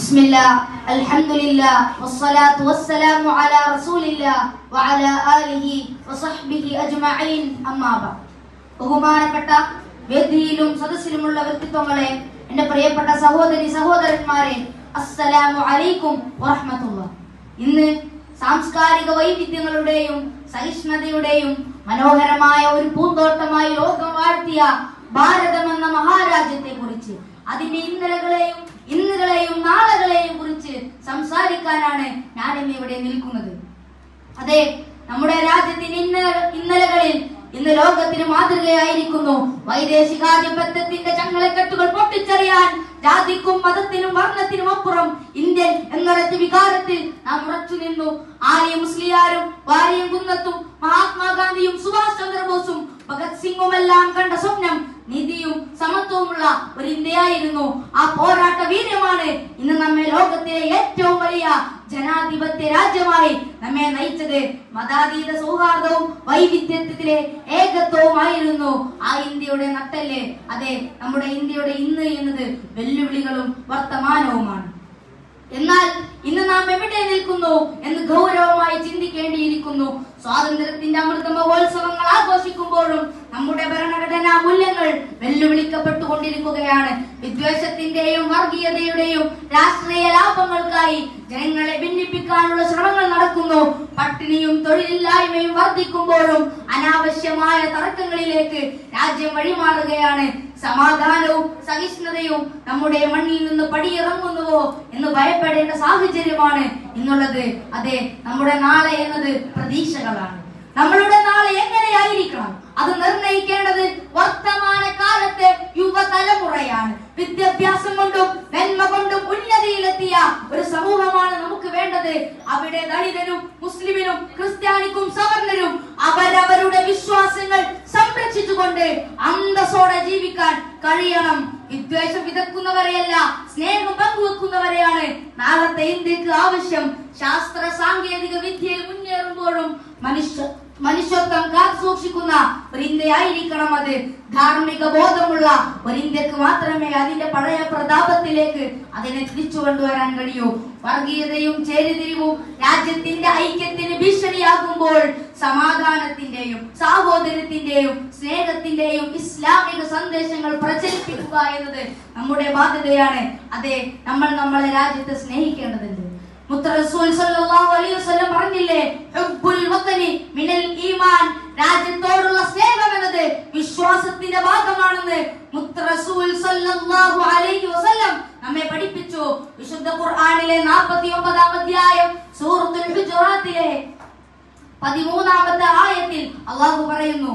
ബിസ്മില്ലാ അൽഹംദുലില്ലാ വസ്സലാത്തു വസ്സലാമു അലാ റസൂലില്ലാ വഅലാ ആലിഹി വസഹ്ബിഹി അജ്മഈൻ അമ്മാ ബഅദ്. ബഹുമാനപ്പെട്ട വേദിയിലും സദസ്സിലുമുള്ള വ്യക്തിത്വങ്ങളെ, എന്റെ പ്രിയപ്പെട്ട സഹോദരി സഹോദരന്മാരെ, അസ്സലാമു അലൈക്കും വറഹ്മത്തുള്ളാഹി. ഇന്ന് സാംസ്കാരിക വൈവിധ്യങ്ങളുടെയും സഹിഷ്ണുതയുടെയും മനോഹരമായ ഒരു പൂന്തോട്ടമായി ലോകം വാഴ്ത്തിയ ഭാരതം എന്ന മഹാരാജ്യത്തെ കുറിച്ച്, അതിന്റെ ഇന്നലെയും നാളെകളെയും കുറിച്ച് സംസാരിക്കാനാണ് ഞാൻ ഇന്ന് ഇവിടെ നിൽക്കുന്നത്. അതെ, നമ്മുടെ രാജ്യത്തിന്റെ ഇന്നലകളിൽ ഇന്ന് ലോകത്തിന് മാതൃകയായിരിക്കുന്നു. വൈദേശികാധിപത്യത്തിന്റെ ചങ്ങലക്കെട്ടുകൾ പൊട്ടിച്ചെറിയാൻ ജാതിക്കും മതത്തിനും വർണ്ണത്തിനും അപ്പുറം ഇന്ത്യൻ എന്നൊരൊറ്റ വികാരത്തിൽ നാം ഉറച്ചു നിന്നു. ആര്യ മുസ്ലിയാരും വാര്യം കുന്നത്തും മഹാത്മാഗാന്ധിയും സുഭാഷ് ചന്ദ്രബോസും ഭഗത് സിംഗുമെല്ലാം കണ്ട സ്വപ്നം നീതിയും സമത്വവുമുള്ള ഒരു ഇന്ത്യയായിരുന്നു. ആ പോരാട്ട വീര്യമാണ് ഇന്ന് നമ്മെ ലോകത്തിലെ ഏറ്റവും വലിയ ജനാധിപത്യ രാജ്യമായി നമ്മെ നയിച്ചത്. മതാതീത സൗഹാർദ്ദവും വൈവിധ്യത്തിലെ ഏകത്വവുമായിരുന്നു ആ ഇന്ത്യയുടെ നട്ടെല്ല്. അതെ, നമ്മുടെ ഇന്ത്യയുടെ ഇന്ന് എന്നത് വെല്ലുവിളികളും വർത്തമാനവുമാണ്. എന്നാൽ ഇന്ന് നാം എവിടെ നിൽക്കുന്നു എന്ന് ഗൗരവമായി ചിന്തിക്കേണ്ടിയിരിക്കുന്നു. സ്വാതന്ത്ര്യത്തിന്റെ അമൃത മഹോത്സവങ്ങൾ ആഘോഷിക്കുമ്പോഴും നമ്മുടെ ഭരണഘടനാ മൂല്യങ്ങൾ വെല്ലുവിളിക്കപ്പെട്ടുകൊണ്ടിരിക്കുകയാണ്. വിദ്വേഷത്തിന്റെയും വർഗീയതയുടെയും രാഷ്ട്രീയ ലാഭങ്ങൾക്കായി ജനങ്ങളെ ഭിന്നിപ്പിക്കാനുള്ള ശ്രമങ്ങൾ നടക്കുന്നു. പട്ടിണിയും തൊഴിലില്ലായ്മയും വർദ്ധിക്കുമ്പോഴും അനാവശ്യമായ തർക്കങ്ങളിലേക്ക് രാജ്യം വഴിമാറുകയാണ്. സമാധാനവും സഹിഷ്ണുതയും നമ്മുടെ മണ്ണിൽ നിന്ന് പടിയിറങ്ങുന്നുവോ എന്ന് ഭയപ്പെടേണ്ട സാഹചര്യമാണ് ഇന്നുള്ളത്. അതെ, നമ്മുടെ നാളെ എന്നത് പ്രതീക്ഷകളാണ്. നമ്മളുടെ നാളെ എങ്ങനെയായിരിക്കണം അത് നിർണയിക്കേണ്ടത് വർത്തമാന കാലത്തെ യുവതലമുറയാണ്. വിദ്യാഭ്യാസം കൊണ്ടും നന്മ കൊണ്ടും ഉന്നതിയിലെത്തിയ ഒരു സമൂഹമാണ് നമുക്ക് വേണ്ടത്. അവിടെ ദളിതനും മുസ്ലിമിനും ക്രിസ്ത്യാനിക്കും സവർണരും അവരവരുടെ വിശ്വാസങ്ങൾ സംരക്ഷിച്ചുകൊണ്ട് അന്തസ്സോടെ ജീവിക്കാൻ കഴിയണം. വിദ്വേഷം വിതക്കുന്നവരെയല്ല, സ്നേഹം പങ്കുവെക്കുന്നവരെയാണ് നാളത്തെ ഇന്ത്യക്ക് ആവശ്യം. ശാസ്ത്ര സാങ്കേതിക വിദ്യയിൽ മുന്നേറുമ്പോഴും മനുഷ്യത്വം കാത്തു സൂക്ഷിക്കുന്ന ഒരു ഇന്ത്യയായിരിക്കണം അത്. ധാർമ്മിക ബോധമുള്ള ഒരു ഇന്ത്യക്ക് മാത്രമേ അതിന്റെ പഴയ പ്രതാപത്തിലേക്ക് അതിനെ തിരിച്ചു കൊണ്ടുവരാൻ കഴിയൂ. വർഗീയതയും ചേരിതിരിവും രാജ്യത്തിന്റെ ഐക്യത്തിന് ഭീഷണിയാകുമ്പോൾ സമാധാനത്തിന്റെയും സാഹോദര്യത്തിന്റെയും സ്നേഹത്തിന്റെയും ഇസ്ലാമിക സന്ദേശങ്ങൾ പ്രചരിപ്പിക്കുക എന്നത് നമ്മുടെ ബാധ്യതയാണ്. അതെ, നമ്മൾ നമ്മളെ രാജ്യത്തെ സ്നേഹിക്കേണ്ടതുണ്ട്. മുത്ത റസൂൽ സല്ലല്ലാഹു അലൈഹി വസല്ലം പറഞ്ഞില്ലേ, ഹുബ്ബുൽ വതനി മിനൽ ഈമാൻ, രാജ്യത്തോടുള്ള സ്നേഹം എന്നത് വിശ്വാസത്തിന്റെ ഭാഗമാണെന്ന് മുത്ത റസൂൽ സല്ലല്ലാഹു അലൈഹി വസല്ലം നമ്മെ പഠിപ്പിച്ചു. വിശുദ്ധ ഖുർആനിലെ 49-ാം അധ്യായം സൂറത്തുൽ ഹുജറാത്തിലെ 13-ാമത്തെ ആയത്തിൽ അല്ലാഹു പറയുന്നു,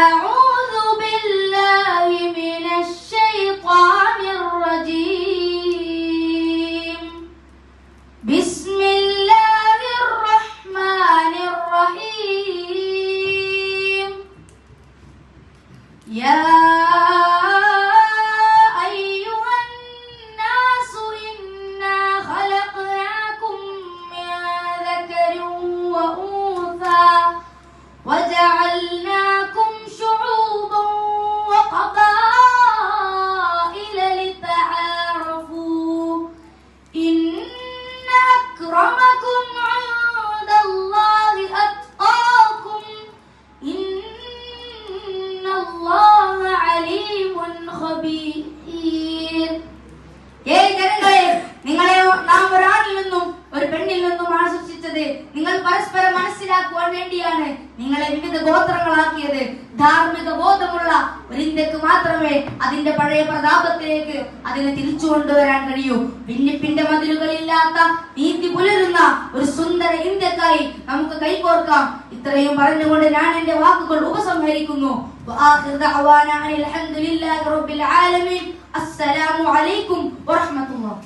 അഊദു ബില്ലാഹി മിനശ് ശൈത്വാനിർ റജീം, ബിസ്മില്ലാഹിർ റഹ്മാനിർ റഹീം, യാ അയ്യുഹൻ നാസു ഇന്നാ ഖലഖനാകും മിൻ ദക്കരിൻ വ ഉൻസാ വജഅൽനാകും ശുഊബൻ വ ഖബായില ലിതആറഫൂ ഇന്ന അക്രമകും ഇൻദല്ലാഹി അത്ഖാകും ഇന്നല്ലാഹ അലീമുൻ ഖബീർ. ജനങ്ങളെ, നിങ്ങളെ നാം ഒരാളിൽ നിന്നും ഒരു പെണ്ണിൽ നിന്നുമാണ് സൃഷ്ടിച്ചത്. നിങ്ങൾ പരസ്പരം മനസ്സിലാക്കുവാൻ വേണ്ടിയാണ് നിങ്ങളെ വിവിധ ഗോത്രങ്ങളാക്കിയത്. ധാർമ്മിക ബോധമുള്ള ഒരു ഇന്ത്യക്ക് മാത്രമേ അതിന്റെ പഴയ പ്രതാപത്തിലേക്ക് അതിനെ തിരിച്ചു കൊണ്ടുവരാൻ കഴിയൂ. ഭിന്നിപ്പിന്റെ മതിലുകളില്ലാത്ത നീതി പുലരുന്ന ഒരു സുന്ദര ഇന്ത്യക്കായി നമുക്ക് കൈകോർക്കാം. ഇത്രയും പറഞ്ഞുകൊണ്ട് ഞാൻ എന്റെ വാക്കുകൾ ഉപസംഹരിക്കുന്നു. അസ്സലാമു അലൈക്കും വറഹ്മത്തുള്ളാഹി.